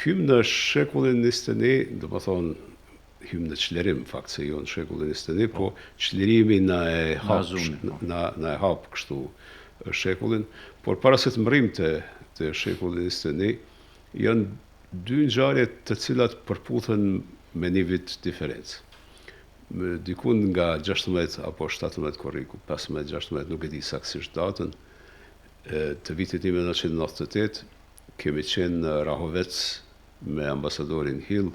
Hymë në shekullin 21, do më thonë, hymë në qlerim, fakt se jo në shekullin 21, po qlerimi na e hap kështu shekullin, por para se të mërim të shekullin 21, janë dy ngjarje të cilat përputhen me një vit diferencë. Dikun nga 16 apo 17 korriku, 15-16, nuk e di saktësisht datën, të vitit 1998, kemi qenë në Rahovec me ambasadorin Hill,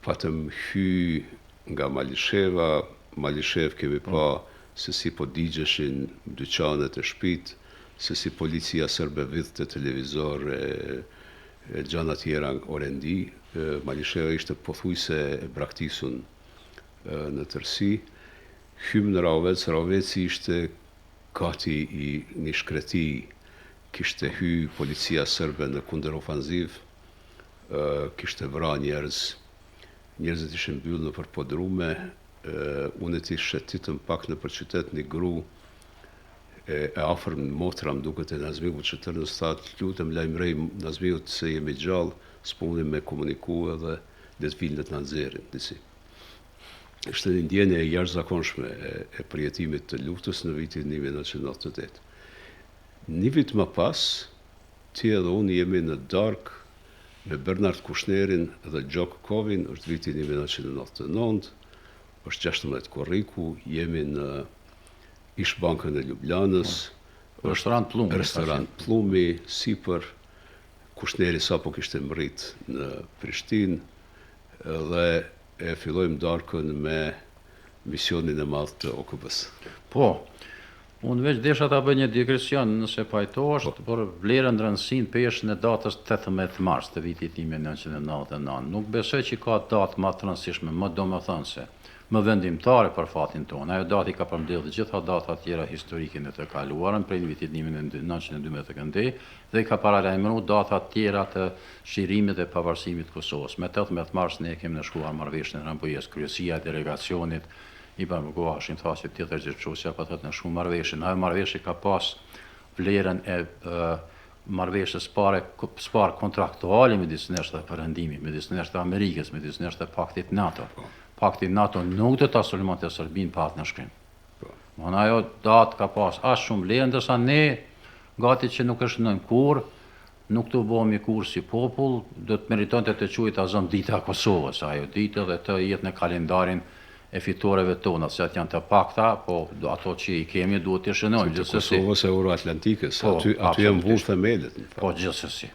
patëm hy nga Malishev kemi pa se si po digjeshin dyqanet e shtëpit, se si policia serbe vidhte televizor e gjana tjera orendi. Malisheva ishte pothuajse e braktisun në tërësi. Hym në Rahovec, Rahoveci ishte gati i një shkreti, kishte hy policia serbe në kundërofanziv, kishte vra njerëzit ishin mbyllur në përpodrume, unë ti shetitëm pak në për qytet një gru e afër motra më duket e Nazmiut që tërë në stat, lutem lajmërej Nazmiut se jemi gjallë, s'pundim me komuniku edhe le të vinë të na nxjerrin disi. Ishte një ndjenje e jashtëzakonshme e përjetimit të luftës në vitin 1998. Një vit më pas, ti edhe unë jemi në darkë me Bernard Kushnerin dhe Gjok Kovin, është viti 1999, është 16 korriku, jemi në Ishbankën e Ljubljanës, restorant Plumi, sipër, Kushneri sapo kishte mbërrit në Prishtinë, dhe e fillojmë darkën me misionin e madh të OKB-s. Po, unë veç desha ta bëj një digresion nëse pajtohesh, por vlerën rëndësinë pesh në datës 18 mars të vitit 1999. Nuk besoj që ka datë më të rëndësishme, më domethënëse, më vendimtare për fatin tonë. Ajo dati ka përmbledh të gjitha datat tjera historike në të kaluarën prej vitit 1912 të këndej dhe ka paralajmëruar data tjera të shirimit dhe pavarësimit të Kosovës. Me 18 mars ne kemi shkuar marrëveshjen e Rambujës, kryesia e delegacionit i bashkëkohashim thasë tjetër gjithçosja pa thënë në shumë marrëveshje. Ajo marrëveshje ka pas vlerën e marrëveshjes së kontraktuale midis nesh dhe Perëndimit, midis nesh dhe Amerikës, midis nesh dhe Paktit NATO. Pakti NATO nuk do ta sulmonte Serbinë pa atë shkrim. Ajo datë ka pas as shumë vlerë, ndërsa ne gati që nuk është në kur, nuk të bëhemi kur si popull, do të meritonte të quhet azon dita e Kosovës, ajo ditë dhe të jetë në kalendarin e fitoreve tona, se atë janë të pakta, po ato që i kemi duhet të shënojmë. Të Kosovës e Euroatlantikës, aty janë vullë themelet. Po gjithsesi.